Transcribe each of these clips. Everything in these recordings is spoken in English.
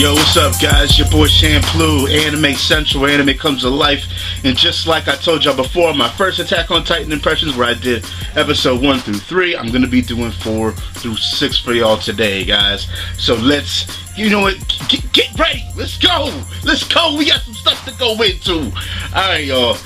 Yo, what's up, guys? Your boy Shampoo, Anime Central, where anime comes to life. And just like I told y'all before, my first Attack on Titan impressions, where I did episode 1 through 3, I'm gonna be doing 4 through 6 for y'all today, guys. So let's, you know what, get ready. Let's go. Let's go. We got some stuff to go into. All right, y'all.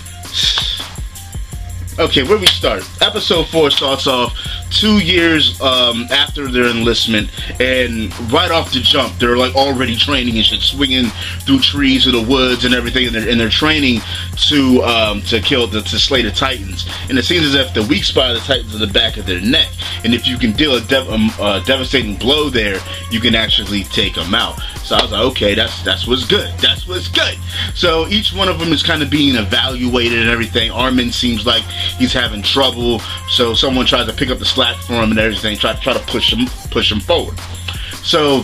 Okay, where we start? Episode 4 starts off 2 years after their enlistment, and right off the jump, they're like already training and shit, swinging through trees in the woods and everything, and they're training to slay the Titans. And it seems as if the weak spot of the Titans is the back of their neck, and if you can deal a devastating blow there, you can actually take them out. So I was like, okay, that's what's good. That's what's good. So each one of them is kind of being evaluated and everything. Armin seems like he's having trouble, so someone tries to pick up the slack for him and everything, try to push him forward. So,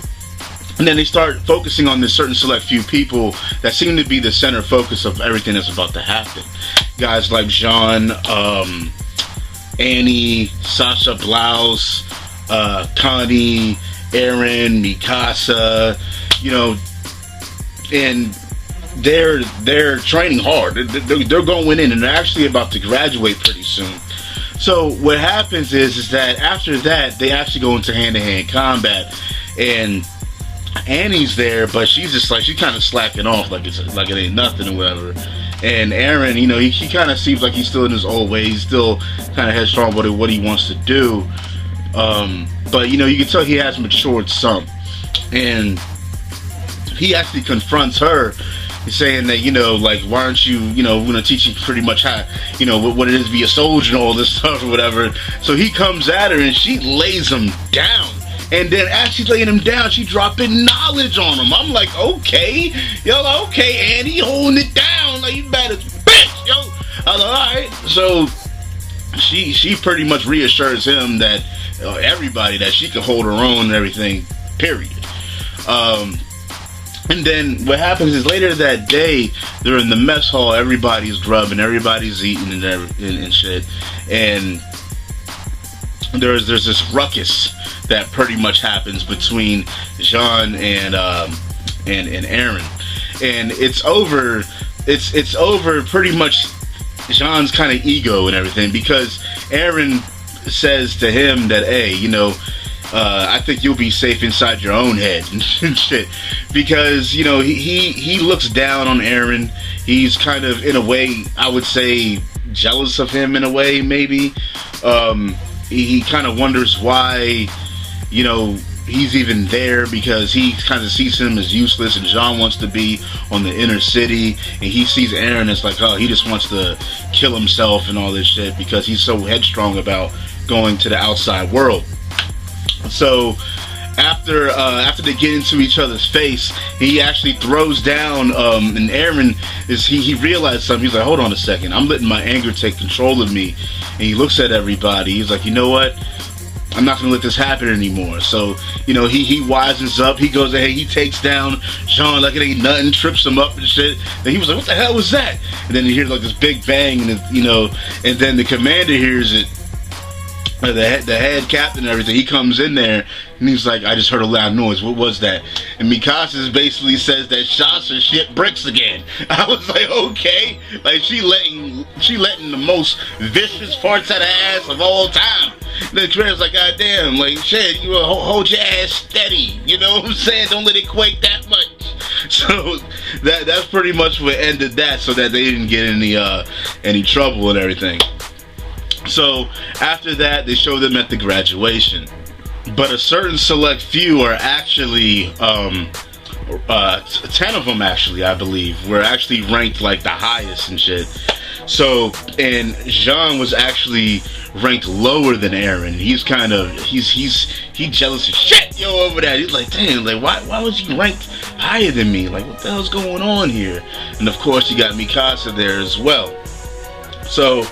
and then they start focusing on this certain select few people that seem to be the center focus of everything that's about to happen. Guys like Jean, Annie, Sasha Blouse, Connie, Eren, Mikasa, you know, and they're training hard. They're going in, and they're actually about to graduate pretty soon. So what happens is that after that, they actually go into hand-to-hand combat, and Annie's there, but she's just like, she's kind of slacking off, like it ain't nothing or whatever. And Eren, you know, he kind of seems like he's still in his old ways. He's still kind of headstrong about what he wants to do. But you know, you can tell he has matured some, and he actually confronts her, saying that, you know, like, why aren't you, you know, we're gonna teach you pretty much how, you know, what it is to be a soldier and all this stuff or whatever. So he comes at her and she lays him down. And then as she's laying him down, she dropping knowledge on him. I'm like, okay, yo, okay, Annie, holding it down like you bad as bitch, yo. I was like, alright. So she pretty much reassures him that everybody that she can hold her own and everything, period. And then what happens is later that day, they're in the mess hall, everybody's grubbing, everybody's eating and shit, and there's this ruckus that pretty much happens between Jean and Eren, and it's over pretty much Jean's kind of ego and everything, because Eren says to him that, hey, you know, I think you'll be safe inside your own head and shit, because, you know, he looks down on Eren. He's kind of, in a way, I would say, jealous of him in a way, maybe. He kind of wonders why, you know, he's even there, because he kind of sees him as useless, and Jean wants to be on the inner city, and he sees Eren as like, oh, he just wants to kill himself and all this shit because he's so headstrong about going to the outside world. So after they get into each other's face, he actually throws down, and Eren he realized something. He's like, hold on a second, I'm letting my anger take control of me. And he looks at everybody, he's like, you know what, I'm not gonna let this happen anymore. So, you know, he wisens up, he goes ahead, he takes down Jean like it ain't nothing, trips him up and shit. Then he was like, what the hell was that? And then he hears like this big bang, and you know, and then the commander hears it, the head captain and everything. He comes in there and he's like, I just heard a loud noise, what was that? And Mikasa basically says that shots are shit bricks again. I was like, okay, like she letting the most vicious parts out of ass of all time. And then Trey's like, god damn, like shit, you hold your ass steady, you know what I'm saying, don't let it quake that much. So that's pretty much what ended that, so that they didn't get any trouble and everything. So after that, they show them at the graduation, but a certain select few are actually 10 of them actually, I believe, were actually ranked like the highest and shit. So, and Jean was actually ranked lower than Eren. He's kind of he's jealous as shit, yo, over that. He's like, damn, like why was he ranked higher than me? Like, what the hell's going on here? And of course you got Mikasa there as well. So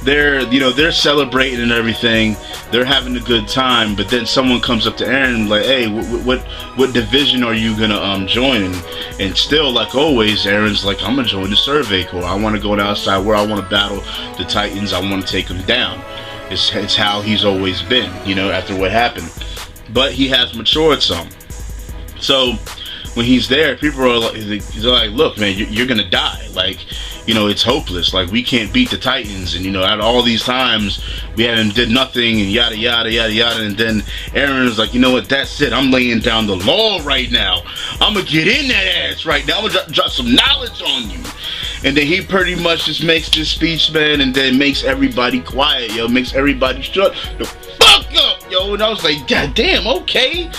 they're celebrating and everything. They're having a good time. But then someone comes up to Eren like, hey, what division are you gonna join? And still, like always, Eren's like, I'm gonna join the Survey Corps. I want to go outside where I want to battle the Titans. I want to take them down. It's how he's always been, you know, after what happened. But he has matured some. So when he's there, people are like, they're like, look, man, you're gonna die. Like, you know, it's hopeless. Like, we can't beat the Titans, and you know, out of all these times we haven't did nothing, and yada yada yada yada. And then Eren is like, you know what? That's it. I'm laying down the law right now. I'm gonna get in that ass right now. I'm gonna drop some knowledge on you. And then he pretty much just makes this speech, man, and then makes everybody quiet, yo. Makes everybody shut the fuck up, yo. And I was like, God damn, okay.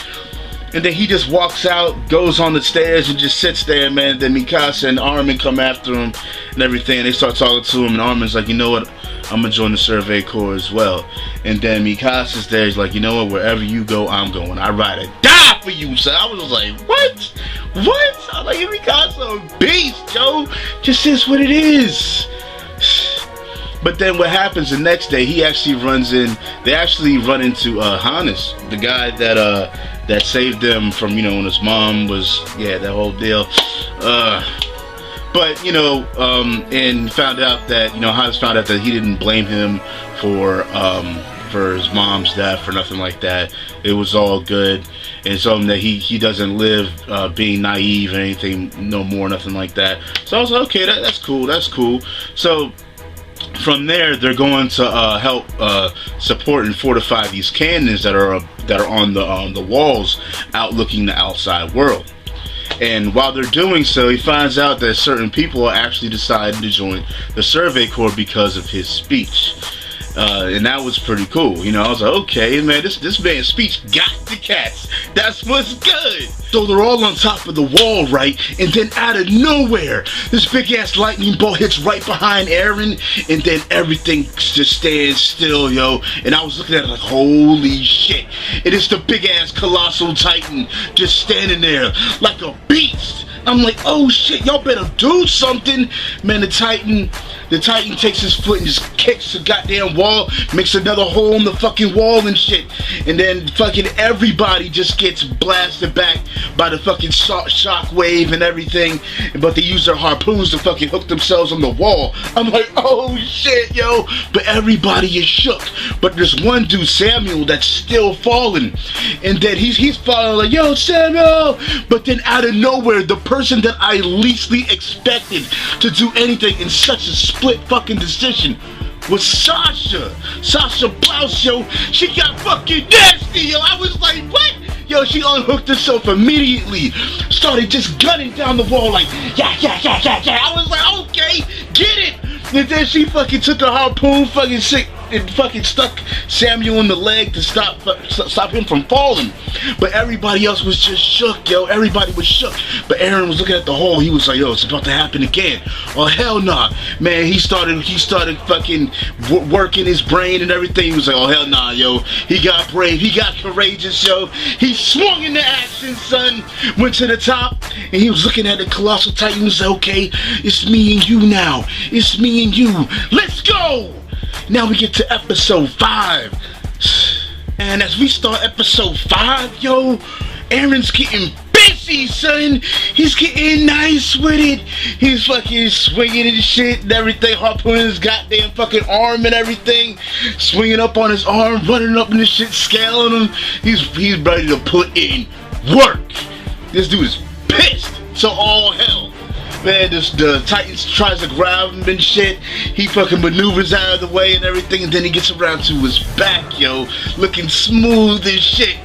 And then he just walks out, goes on the stairs, and just sits there, man. Then Mikasa and Armin come after him and everything. And they start talking to him, and Armin's like, you know what? I'm gonna join the Survey Corps as well. And then Mikasa's there. He's like, you know what? Wherever you go, I'm going. I'd rather die for you. So I was like, what? What? I'm like, Mikasa a beast, Joe. Just is what it is. But then what happens the next day? He actually runs in. They actually run into Hannes, the guy that saved them from, you know, when his mom was, yeah, that whole deal. But you know, and found out that, you know, Hannes found out that he didn't blame him for his mom's death or nothing like that. It was all good, and so that he doesn't live being naive or anything no more, nothing like that. So I was like, okay, that's cool, that's cool. So from there, they're going to help support and fortify these cannons that are on the walls, outlooking the outside world. And while they're doing so, he finds out that certain people are actually deciding to join the Survey Corps because of his speech. And that was pretty cool. You know, I was like, okay, man, this man's speech got the cats. That's what's good. So they're all on top of the wall, right? And then out of nowhere, this big ass lightning bolt hits right behind Eren, and then everything just stands still, yo. And I was looking at it like, holy shit. It is the big ass Colossal Titan just standing there like a beast. I'm like, oh shit, y'all better do something. Man, the Titan takes his foot and just kicks the goddamn wall, makes another hole in the fucking wall and shit. And then fucking everybody just gets blasted back by the fucking shock wave and everything. But they use their harpoons to fucking hook themselves on the wall. I'm like, oh shit, yo. But everybody is shook. But there's one dude, Samuel, that's still falling. And then he's falling like, yo, Samuel. But then out of nowhere, the person that I leastly expected to do anything in such a split fucking decision was Sasha Blouse, yo. She got fucking nasty, yo. I was like, what? Yo, she unhooked herself immediately, started just gunning down the wall like, yeah. I was like, okay, get it. And then she fucking took a harpoon, fucking sick, and fucking stuck Samuel in the leg to stop him from falling. But everybody else was just shook, yo. Everybody was shook. But Eren was looking at the hole. He was like, yo, it's about to happen again. Oh, hell nah. Man, he started fucking working his brain and everything. He was like, oh, hell nah, yo. He got brave. He got courageous, yo. He swung into action, son. Went to the top, and he was looking at the Colossal Titan. He was like, okay, it's me and you now. It's me and you. Let's go. Now we get to episode 5. And as we start episode 5, yo, Eren's getting busy, son. He's getting nice with it. He's fucking swinging and shit and everything, harpooning his goddamn fucking arm and everything, swinging up on his arm, running up in this shit, scaling him. He's ready to put in work. This dude is pissed. So all hell. Man, the Titan tries to grab him and shit. He fucking maneuvers out of the way and everything, and then he gets around to his back, yo, looking smooth as shit.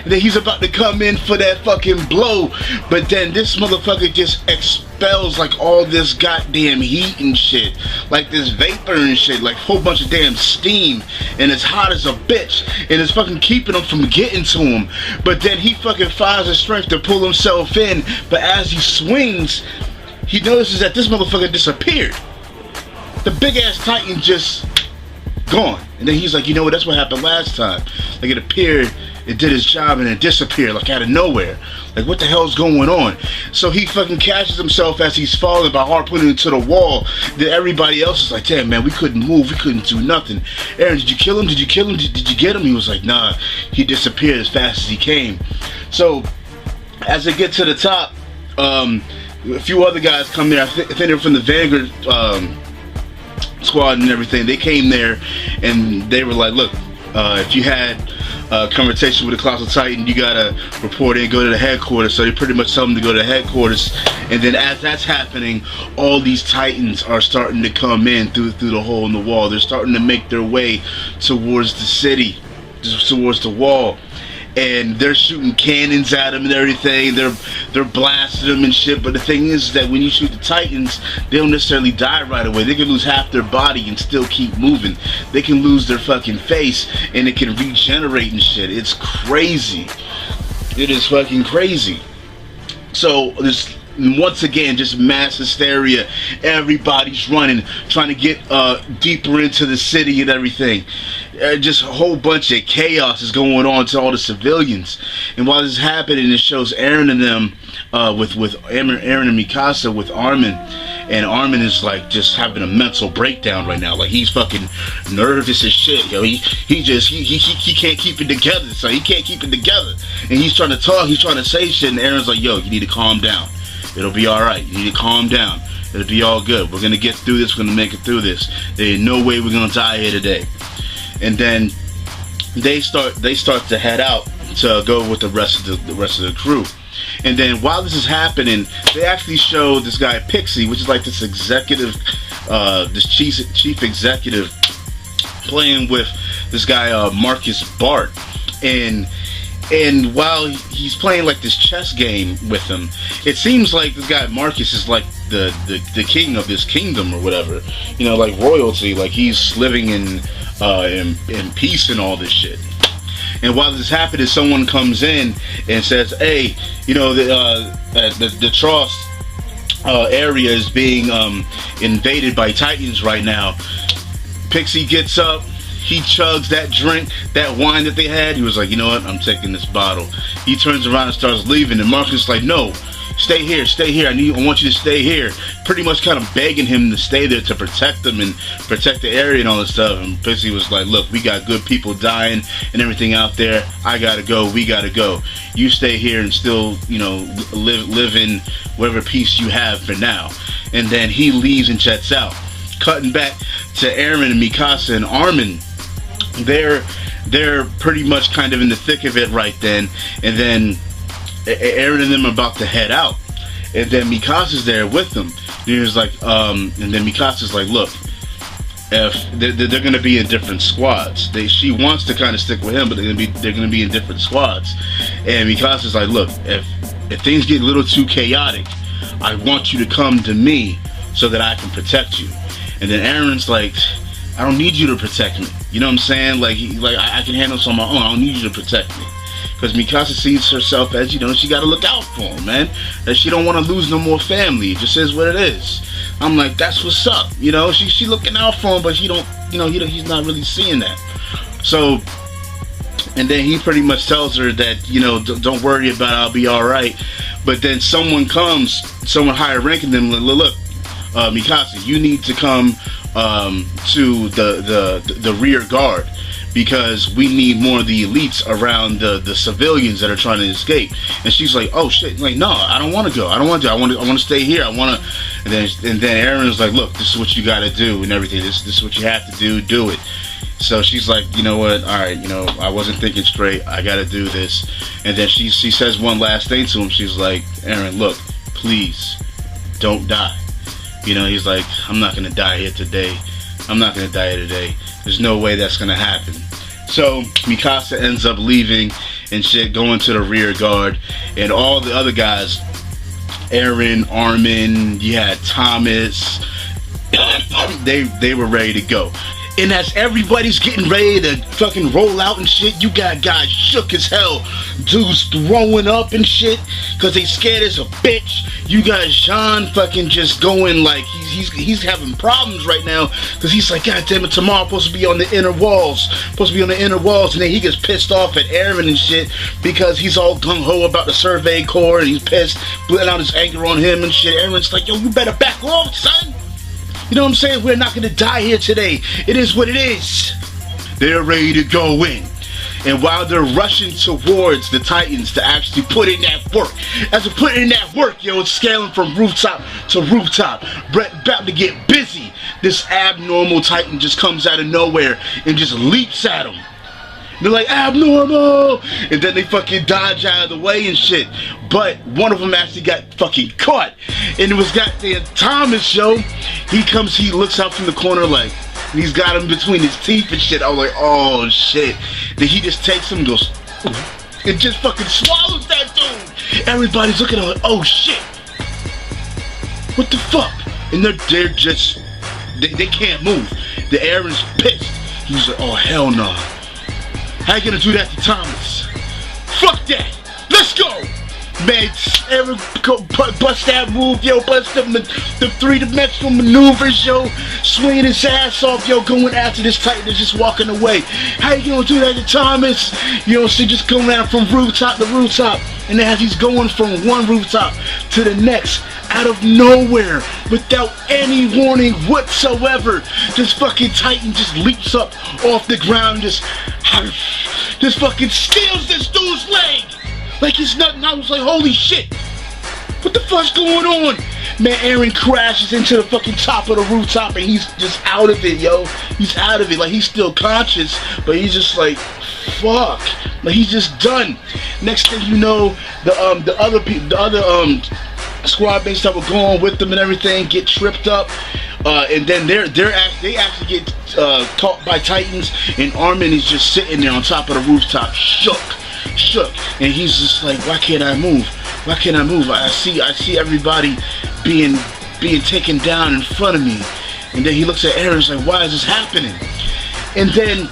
And then he's about to come in for that fucking blow, but then this motherfucker just expels like all this goddamn heat and shit, like this vapor and shit, like a whole bunch of damn steam, and it's hot as a bitch, and it's fucking keeping him from getting to him. But then he fucking finds the strength to pull himself in, but as he swings, he notices that this motherfucker disappeared. The big ass Titan just gone. And then he's like, you know what, that's what happened last time. Like it appeared, it did its job, and it disappeared like out of nowhere. Like what the hell's going on? So he fucking catches himself as he's falling by harpooning into the wall. Then everybody else is like, damn man, we couldn't move, we couldn't do nothing. Eren, did you kill him? Did you kill him? Did you get him? He was like, nah, he disappeared as fast as he came. So as they get to the top, a few other guys come there. I think they're from the Vanguard squad and everything. They came there and they were like, look, if you had conversation with the Colossal Titan. You gotta report in, go to the headquarters. So they pretty much tell them to go to the headquarters, and then as that's happening, all these Titans are starting to come in through the hole in the wall. They're starting to make their way towards the city, towards the wall. And they're shooting cannons at them and everything. They're blasting them and shit. But the thing is that when you shoot the Titans, they don't necessarily die right away. They can lose half their body and still keep moving. They can lose their fucking face and it can regenerate and shit. It's crazy. It is fucking crazy. So this, once again, just mass hysteria. Everybody's running, trying to get deeper into the city and everything. Just a whole bunch of chaos is going on to all the civilians. And while this is happening, it shows Eren and them with Eren and Mikasa with Armin. And Armin is like just having a mental breakdown right now. Like he's fucking nervous as shit, yo. He can't keep it together. So he can't keep it together. And he's trying to talk, he's trying to say shit, and Eren's like, yo, you need to calm down. It'll be alright. You need to calm down. It'll be all good. We're gonna get through this, we're gonna make it through this. There ain't no way we're gonna die here today. And then they start to head out to go with the rest of the crew. And then while this is happening, they actually show this guy Pixie, which is like this executive, this chief executive, playing with this guy Marcus Bart. And while he's playing like this chess game with him, it seems like this guy Marcus is like the king of this kingdom or whatever, you know, like royalty. Like he's living in peace and all this shit. And while this is happening, someone comes in and says, hey, you know, the Trost area is being invaded by Titans right now. Pixie gets up, he chugs that drink, that wine that they had. He was like, you know what, I'm taking this bottle. He turns around and starts leaving, and Marcus is like, no, stay here, I want you to stay here. Pretty much kind of begging him to stay there to protect them and protect the area and all this stuff. And Pixie was like, look, we got good people dying and everything out there. I gotta go, we gotta go. You stay here and still, you know, live in whatever peace you have for now. And then he leaves and jets out. Cutting back to Eren and Mikasa and Armin. They're pretty much kind of in the thick of it right then. And then Eren and them are about to head out, and then Mikasa's there with them. And he was like, and then Mikasa's like, look, if they're gonna be in different squads. She wants to kind of stick with him, but they're gonna be in different squads. And Mikasa's like, look, if things get a little too chaotic, I want you to come to me so that I can protect you. And then Eren's like, I don't need you to protect me. You know what I'm saying? Like I can handle this on my own. I don't need you to protect me. Because Mikasa sees herself as, you know, she got to look out for him, man. That she don't want to lose no more family. It just is what it is. I'm like, that's what's up. You know, she looking out for him, but he don't, you know, he's not really seeing that. So, and then he pretty much tells her that, you know, don't worry about it, I'll be all right. But then someone higher ranking them, look, Mikasa, you need to come to the rear guard, because we need more of the elites around the civilians that are trying to escape. And she's like, oh shit, like, no, I don't want to go. I want to stay here. I want to. And then Eren's like, look, this is what you got to do and everything. This is what you have to do it. So she's like, you know what, all right, you know, I wasn't thinking straight. I got to do this. And then she says one last thing to him. She's like, Eren, look, please don't die. You know, he's like, I'm not going to die here today. I'm not going to die here today. There's no way that's going to happen. So Mikasa ends up leaving and shit, going to the rear guard. And all the other guys, Eren, Armin, you had Thomas, they were ready to go. And as everybody's getting ready to fucking roll out and shit, you got guys shook as hell, dudes throwing up and shit, cause they scared as a bitch. You got Jean fucking just going like he's having problems right now, cause he's like, God damn it, tomorrow I'm supposed to be on the inner walls, and then he gets pissed off at Eren and shit because he's all gung ho about the Survey Corps and he's pissed, letting out his anger on him and shit. Eren's like, yo, you better back off, son. You know what I'm saying? We're not gonna die here today. It is what it is. They're ready to go in. And while they're rushing towards the Titans to actually put in that work, as they're putting in that work, yo, it's scaling from rooftop to rooftop. Brett about to get busy. This abnormal Titan just comes out of nowhere and just leaps at him. They're like, abnormal! And then they fucking dodge out of the way and shit. But one of them actually got fucking caught. And it was goddamn Thomas, yo. He looks out from the corner like, and he's got him between his teeth and shit. I was like, oh shit. Then he just takes him and goes, and just fucking swallows that dude. Everybody's looking at him like, oh shit. What the fuck? And they're just, they can't move. The Eren's pissed. He was like, oh hell no. How you gonna do that to Thomas? Fuck that! Let's go! Man, Eren bust that move, yo, bust the three-dimensional maneuvers, yo, swinging his ass off, yo, going after this Titan that's just walking away. How you gonna do that to Thomas? You know, so just going around from rooftop to rooftop, and as he's going from one rooftop to the next, out of nowhere, without any warning whatsoever, this fucking Titan just leaps up off the ground, just fucking steals this dude's leg. Like it's nothing. I was like, holy shit. What the fuck's going on? Man, Eren crashes into the fucking top of the rooftop and he's just out of it, yo. He's out of it. Like he's still conscious, but he's just like, fuck. Like he's just done. Next thing you know, the other squad mates that were going with them and everything get tripped up. And then they actually get caught by Titans, and Armin is just sitting there on top of the rooftop, shook, and he's just like, why can't I move? Why can't I move? I see everybody being taken down in front of me. And then he looks at Eren and is like, why is this happening? And then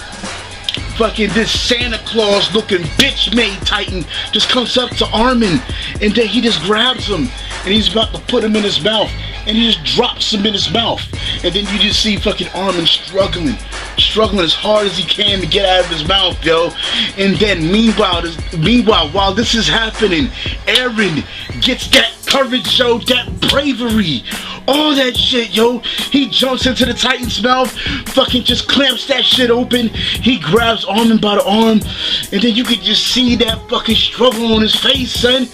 fucking this Santa Claus looking bitch made Titan just comes up to Armin, and then he just grabs him and he's about to put him in his mouth, and he just drops him in his mouth. And then you just see fucking Armin struggling as hard as he can to get out of his mouth, yo. And then meanwhile, while this is happening, Eren gets that courage, yo, that bravery, all that shit, yo. He jumps into the Titan's mouth, fucking just clamps that shit open. He grabs Armin by the arm, and then you could just see that fucking struggle on his face, son.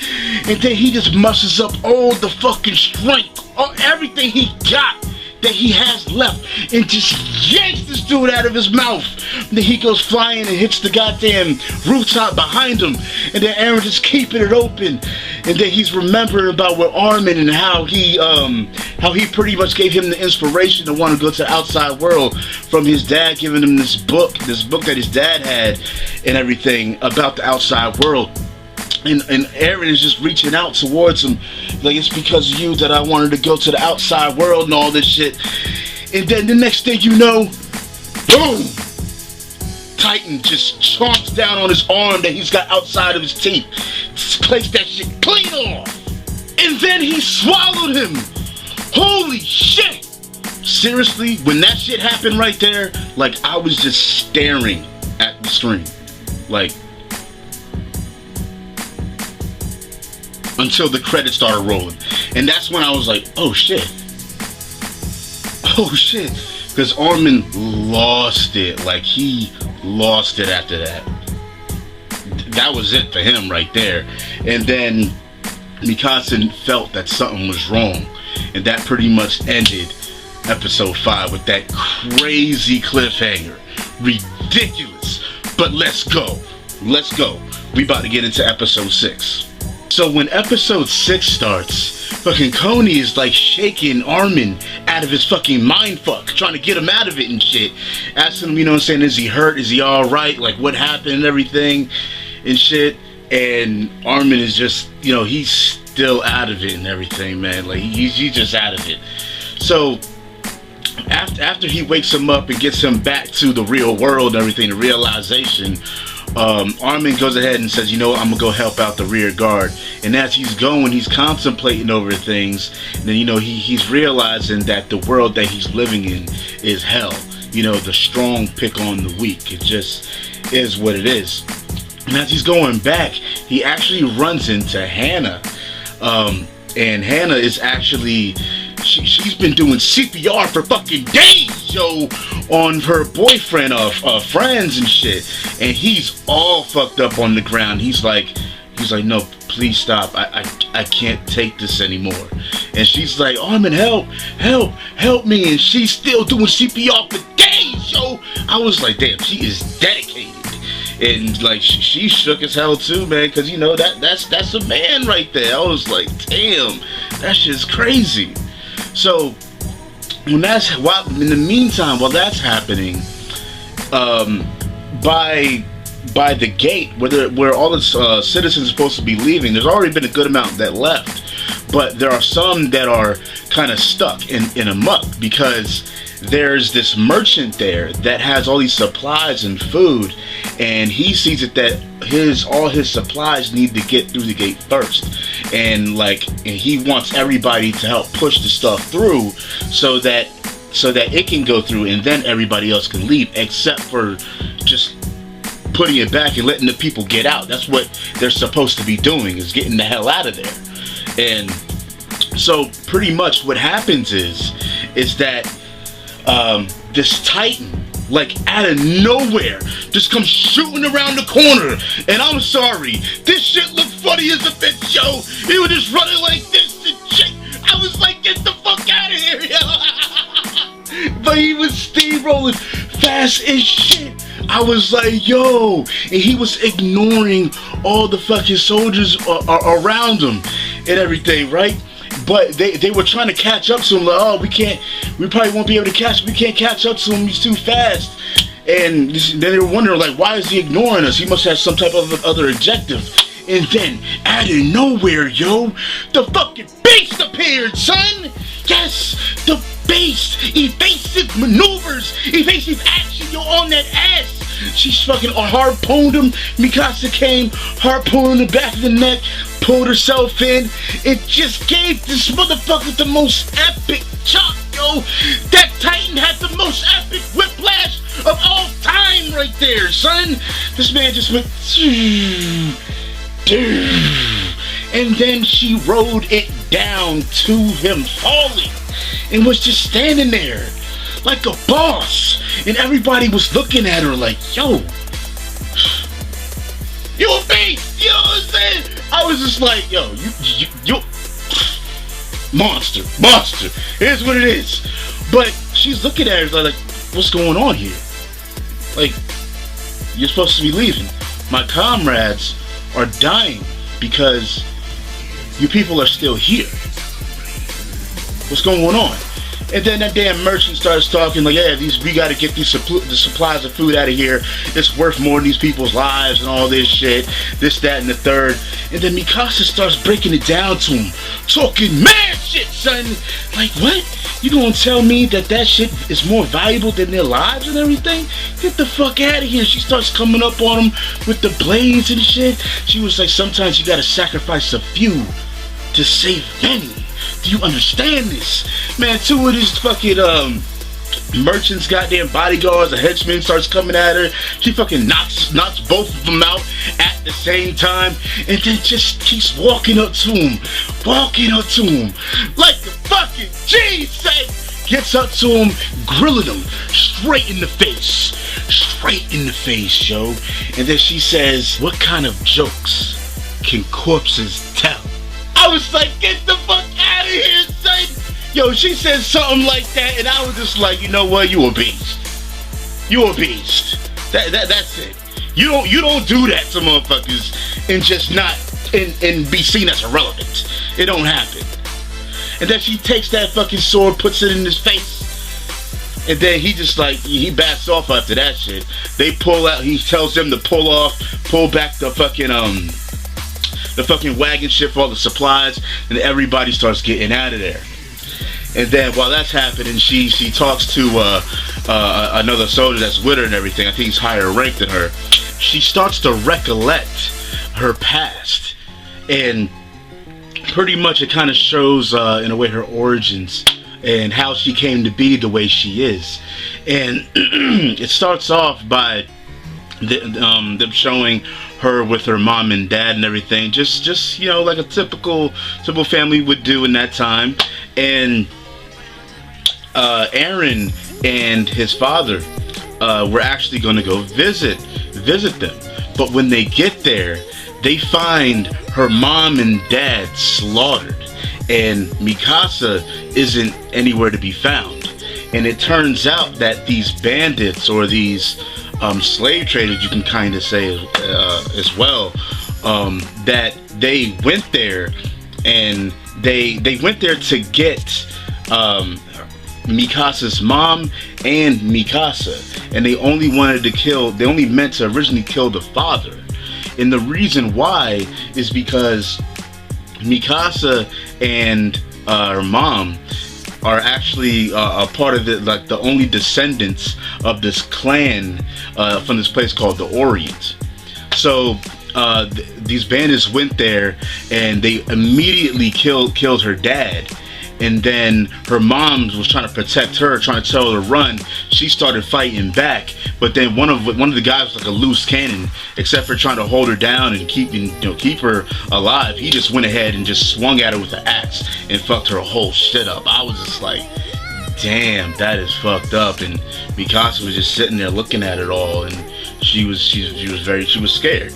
And then he just musters up all the fucking strength, everything he got that he has left, and just yanks this dude out of his mouth. And then he goes flying and hits the goddamn rooftop behind him, and then Eren just keeping it open. And then he's remembering about with Armin and how he pretty much gave him the inspiration to want to go to the outside world from his dad giving him this book that his dad had and everything about the outside world. And Eren is just reaching out towards him like, it's because of you that I wanted to go to the outside world and all this shit. And then the next thing you know, boom, Titan just chomps down on his arm that he's got outside of his teeth, clicks that shit clean off, and then he swallowed him. Holy shit. Seriously, when that shit happened right there, like I was just staring at the screen, like, until the credits started rolling. And that's when I was like, oh shit. Oh shit. Because Armin lost it. Like, he lost it after that. That was it for him right there. And then Mikasa felt that something was wrong. And that pretty much ended episode 5 with that crazy cliffhanger. Ridiculous. But let's go. Let's go. We about to get into episode 6. So when episode 6 starts, fucking Coney is like shaking Armin out of his fucking mindfuck, trying to get him out of it and shit. Asking him, you know what I'm saying, is he hurt? Is he alright? Like, what happened and everything and shit. And Armin is just, you know, he's still out of it and everything, man. Like, he's just out of it. So after he wakes him up and gets him back to the real world and everything, the realization, Armin goes ahead and says, you know what, I'm gonna go help out the rear guard. And as he's going, he's contemplating over things, and then, you know, he's realizing that the world that he's living in is hell. You know, the strong pick on the weak. It just is what it is. And as he's going back, he actually runs into Hannah. And Hannah is actually, she's been doing CPR for fucking days, yo, on her boyfriend of friends and shit. And he's all fucked up on the ground. He's like, no, please stop. I can't take this anymore. And she's like, Armin, help me. And she's still doing CPR for days, yo. I was like, damn, she is dedicated. and like she shook as hell too, man, because you know that's a man right there. I was like, damn, that shit's crazy. So in the meantime, while that's happening, by the gate where all the citizens are supposed to be leaving, there's already been a good amount that left, but there are some that are kind of stuck in a muck, because there's this merchant there that has all these supplies and food, and he sees it that all his supplies need to get through the gate first, and he wants everybody to help push the stuff through so that it can go through, and then everybody else can leave, except for just putting it back and letting the people get out. That's what they're supposed to be doing, is getting the hell out of there. And so pretty much what happens is that this Titan, like out of nowhere, just comes shooting around the corner. And I'm sorry, this shit looked funny as a bitch, yo. He was just running like this and shit. I was like, get the fuck out of here, yo. But he was steamrolling fast as shit. I was like, yo, and he was ignoring all the fucking soldiers around him and everything, right? But they were trying to catch up to him, like, oh, we probably won't be able to catch him. We can't catch up to him, he's too fast. And then they were wondering, like, why is he ignoring us? He must have some type of other objective. And then, out of nowhere, yo, the fucking beast appeared, son! Yes, the beast! Evasive maneuvers! Evasive action, yo, on that ass! She fucking harpooned him. Mikasa came, harpooned in the back of the neck, pulled herself in. It just gave this motherfucker the most epic chop, yo! That Titan had the most epic whiplash of all time right there, son! This man just went... And then she rode it down to him falling and was just standing there like a boss, and everybody was looking at her like, yo, you a beast, you know what I'm saying? I was just like, yo, you monster, here's what it is. But she's looking at her like, what's going on here? Like, you're supposed to be leaving. My comrades are dying because you people are still here. What's going on? And then that damn merchant starts talking like, yeah, we gotta get the supplies of food out of here. It's worth more than these people's lives and all this shit, this, that, and the third. And then Mikasa starts breaking it down to him, talking mad shit, son. Like, what? You gonna tell me that shit is more valuable than their lives and everything? Get the fuck out of here. She starts coming up on him with the blades and shit. She was like, sometimes you gotta sacrifice a few to save many. Do you understand this? Man, two of these fucking merchants, goddamn bodyguards, a henchman starts coming at her. She fucking knocks both of them out at the same time, and then just keeps walking up to him like a fucking G said. Gets up to him, grilling him straight in the face, yo. And then she says, what kind of jokes can corpses tell? I was like, get the fuck out of here, son! Yo, she said something like that, and I was just like, you know what? You a beast. You a beast. That's it. You don't do that to motherfuckers and just not and be seen as irrelevant. It don't happen. And then she takes that fucking sword, puts it in his face, and then he just like he backs off after that shit. They pull out. He tells them to pull back the fucking wagon ship for all the supplies, and everybody starts getting out of there. And then while that's happening, she talks to another soldier that's with her and everything. I think he's higher ranked than her. She starts to recollect her past, and pretty much it kind of shows in a way her origins and how she came to be the way she is. And it starts off by them showing her with her mom and dad and everything, just you know, like a typical family would do in that time. And Eren and his father were actually going to go visit them, but when they get there, they find her mom and dad slaughtered, and Mikasa isn't anywhere to be found. And it turns out that these bandits or these slave traders, you can kind of say as well, that they went there and they went there to get Mikasa's mom and Mikasa, and they only meant to originally kill the father. And the reason why is because Mikasa and her mom are actually a part of the only descendants of this clan from this place called the Orient. So these bandits went there and they immediately killed her dad. And then her mom was trying to protect her, trying to tell her to run. She started fighting back, but then one of the guys was like a loose cannon. Except for trying to hold her down and keep her alive, he just went ahead and just swung at her with the axe and fucked her whole shit up. I was just like, damn, that is fucked up. And Mikasa was just sitting there looking at it all, and she was scared.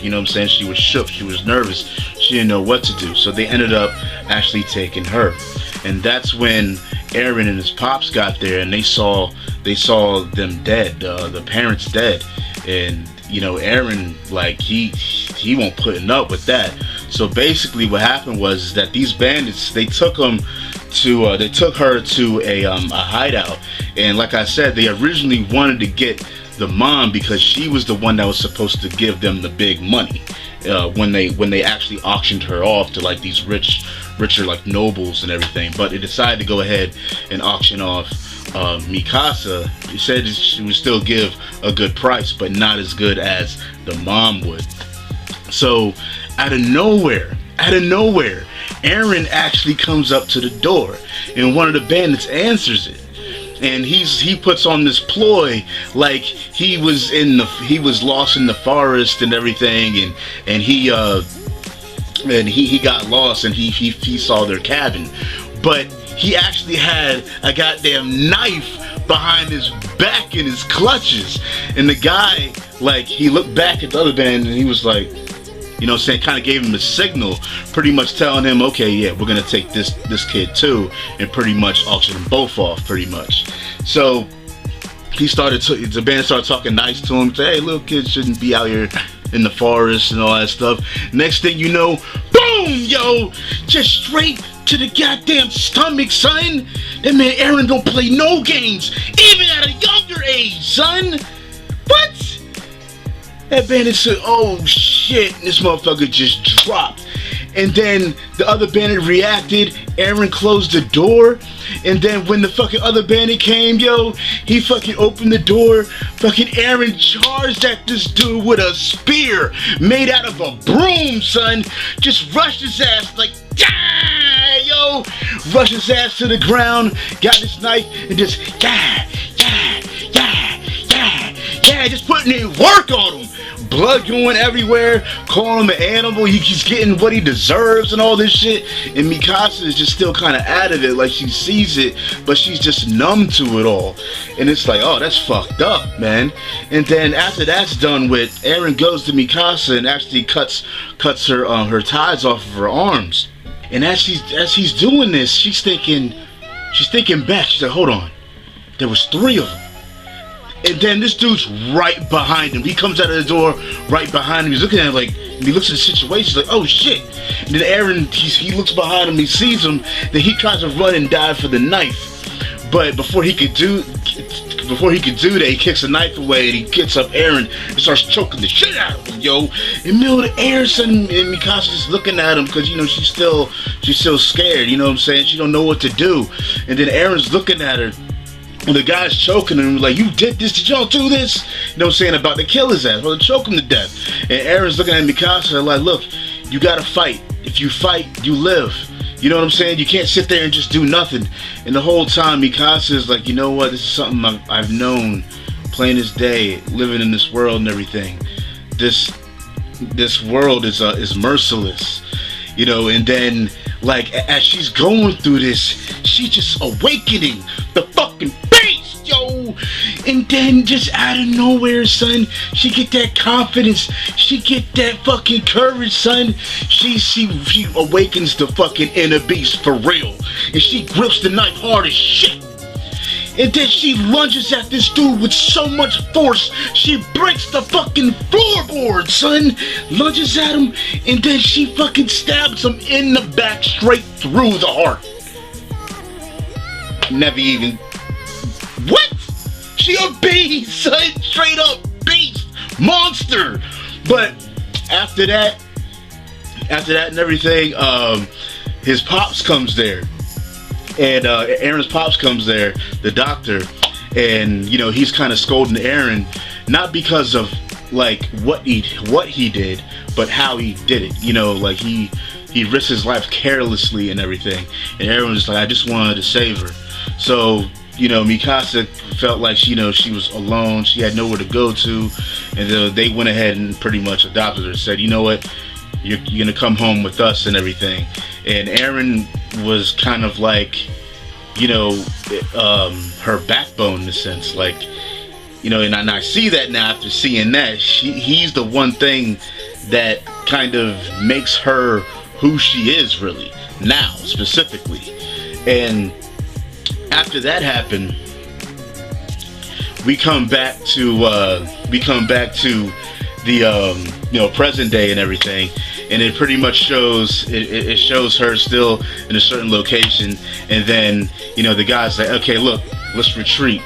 You know what I'm saying? She was shook. She was nervous. She didn't know what to do. So they ended up actually taking her. And that's when Eren and his pops got there, and they saw them dead, the parents dead. And you know, Eren, like, he won't putting up with that. So basically what happened was that these bandits, they took her to a hideout. And like I said, they originally wanted to get the mom because she was the one that was supposed to give them the big money. When they actually auctioned her off to like these richer like nobles and everything, but they decided to go ahead and auction off Mikasa. He said she would still give a good price, but not as good as the mom would. So out of nowhere, Eren actually comes up to the door, and one of the bandits answers it. And he puts on this ploy like he was lost in the forest and everything, and he got lost, and he saw their cabin, but he actually had a goddamn knife behind his back in his clutches. And the guy, like, he looked back at the other band and he was like, you know what I'm saying, kind of gave him a signal, pretty much telling him, okay, yeah, we're gonna take this kid too, and pretty much auction them both off, pretty much. So the band started talking nice to him, say, hey, little kids shouldn't be out here in the forest and all that stuff. Next thing you know, boom, yo, just straight to the goddamn stomach, son. That man Eren don't play no games, even at a younger age, son. What? That bandit said, oh shit, this motherfucker just dropped. And then the other bandit reacted, Eren closed the door, and then when the fucking other bandit came, yo, he fucking opened the door, fucking Eren charged at this dude with a spear made out of a broom, son. Just rushed his ass like, yeah, yo, rushed his ass to the ground, got his knife, and just, yeah, just putting in work on him. Blood going everywhere, calling him an animal, he's getting what he deserves and all this shit. And Mikasa is just still kind of out of it, like she sees it, but she's just numb to it all. And it's like, oh, that's fucked up, man. And then after that's done with, Eren goes to Mikasa and actually cuts her ties off of her arms. And as he's doing this, she's thinking back. She's like, hold on, there was 3 of them. And then this dude's right behind him. He comes out of the door right behind him. He's looking at him like, and he looks at the situation, he's like, oh shit. And then Eren, he looks behind him, he sees him, then he tries to run and dive for the knife. But before he could do that, he kicks the knife away and he gets up Eren and starts choking the shit out of him, yo. In the middle of the air, son, and Mikasa's just looking at him because, you know, she's still scared, you know what I'm saying? She don't know what to do. And then Eren's looking at her. And the guy's choking him like, you did this, did y'all do this? You know what I'm saying, about to kill his ass, well, to choke him to death. And Eren's looking at Mikasa like, look, you gotta fight. If you fight, you live. You know what I'm saying? You can't sit there and just do nothing. And the whole time Mikasa is like, you know what, this is something I've known plain as day, living in this world and everything. This world is merciless. You know, and then, like, as she's going through this, she's just awakening the fucking beast, yo. And then, just out of nowhere, son, she get that confidence, she get that fucking courage, son. She awakens the fucking inner beast for real, and she grips the knife hard as shit. and then she lunges at this dude with so much force, she breaks the fucking floorboard, son. Lunges at him, and then she fucking stabs him in the back straight through the heart. Never even... What? She a beast, son. Straight up beast. Monster. But after that and everything, his pops comes there. And Eren's pops comes there, the doctor, and you know, he's kind of scolding Eren, not because of like what he did, but how he did it. You know, like he risked his life carelessly and everything. And Eren was just like, I just wanted to save her. So, you know, Mikasa felt like she was alone, she had nowhere to go to, and they went ahead and pretty much adopted her. Said, you know what, you're gonna come home with us and everything. And Eren was kind of like, you know, her backbone in a sense, like, you know, and I see that now after seeing that. He's the one thing that kind of makes her who she is really now, specifically. And after that happened, we come back to the you know, present day and everything, and it pretty much shows it shows her still in a certain location, and then, you know, the guy's like, okay, look, let's retreat.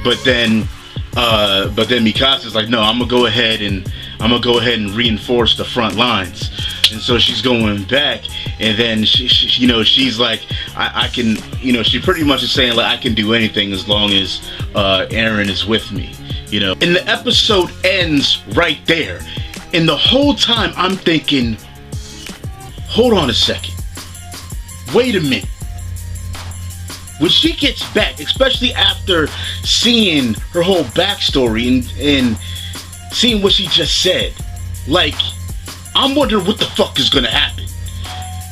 But then Mikasa's like, no, I'm gonna go ahead and reinforce the front lines. And so she's going back, and then she you know, she's like, I can, you know, she pretty much is saying like, I can do anything as long as Eren is with me, you know. And the episode ends right there, and the whole time I'm thinking, hold on a second, wait a minute. When she gets back, especially after seeing her whole backstory and seeing what she just said, like, I'm wondering what the fuck is gonna happen,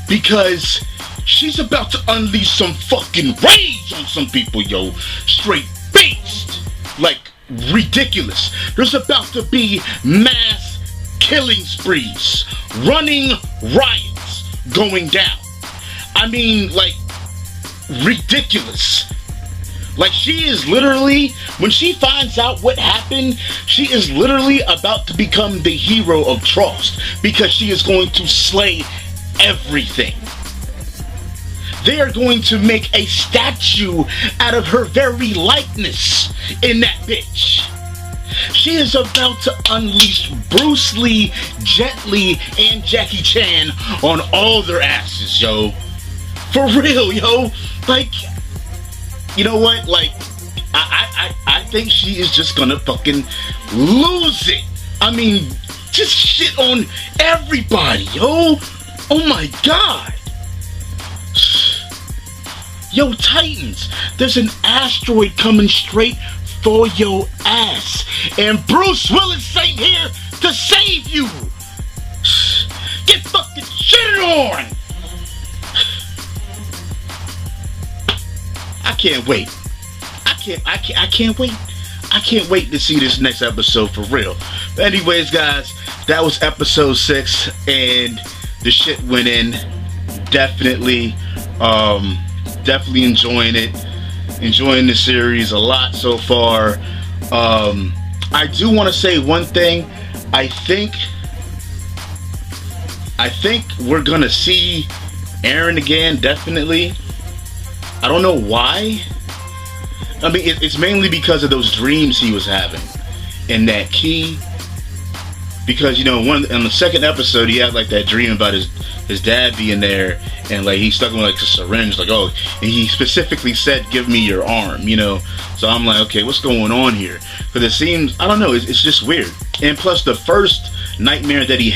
because she's about to unleash some fucking rage on some people, yo. Straight beast. Like, ridiculous. There's about to be mass killing sprees, running riots going down. I mean, like, ridiculous. Like, she is literally, when she finds out what happened, she is literally about to become the hero of Trost, because she is going to slay everything. They are going to make a statue out of her very likeness in that bitch. She is about to unleash Bruce Lee, Jet Li, and Jackie Chan on all their asses, yo. For real, yo. Like, you know what? Like, I think she is just gonna fucking lose it. I mean, just shit on everybody, yo. Oh my god. Yo, Titans, there's an asteroid coming straight for your ass, and Bruce Willis ain't here to save you. Get fucking shit on. I can't wait. I can't wait. I can't wait to see this next episode, for real. But anyways, guys, that was episode 6, and the shit went in. Definitely enjoying it. Enjoying the series a lot so far. I do want to say one thing. I think we're gonna see Eren again, definitely. I don't know why. I mean, it's mainly because of those dreams he was having, and that key. Because, you know, on the second episode, he had like that dream about his dad being there, and like he stuck him like a syringe, like, oh, and he specifically said, "Give me your arm," you know. So I'm like, okay, what's going on here? Because it seems, I don't know, it's just weird. And plus, the first nightmare that he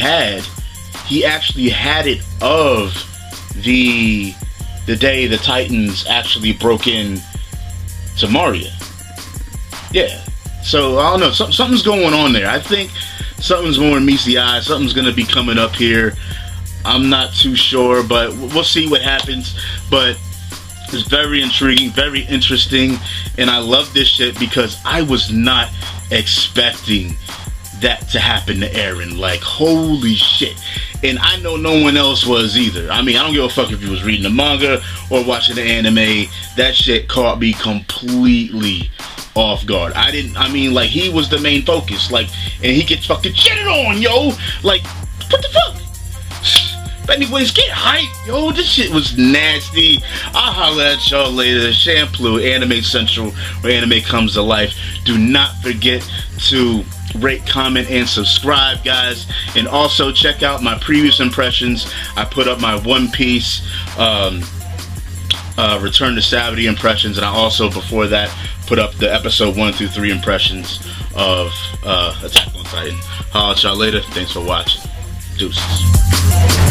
actually had it of the day the Titans actually broke in to Maria. Yeah. So I don't know, something's going on there. I think something's more than meets the eye. Something's gonna be coming up here. I'm not too sure, but we'll see what happens. But it's very intriguing, very interesting, and I love this shit because I was not expecting that to happen to Eren. Like, holy shit. And I know no one else was either. I mean, I don't give a fuck if you was reading the manga or watching the anime. That shit caught me completely off guard. I mean, like, he was the main focus. Like, and he gets fucking shitted on, yo. Like, what the fuck? Anyways, get hype, yo. This shit was nasty. I'll holler at y'all later. Shampoo, Anime Central, where anime comes to life. Do not forget to rate, comment, and subscribe, guys. And also check out my previous impressions. I put up my One Piece Return to Savity impressions, and I also, before that, put up the episode 1 through 3 impressions of Attack on Titan. Holler at y'all later. Thanks for watching. Deuces.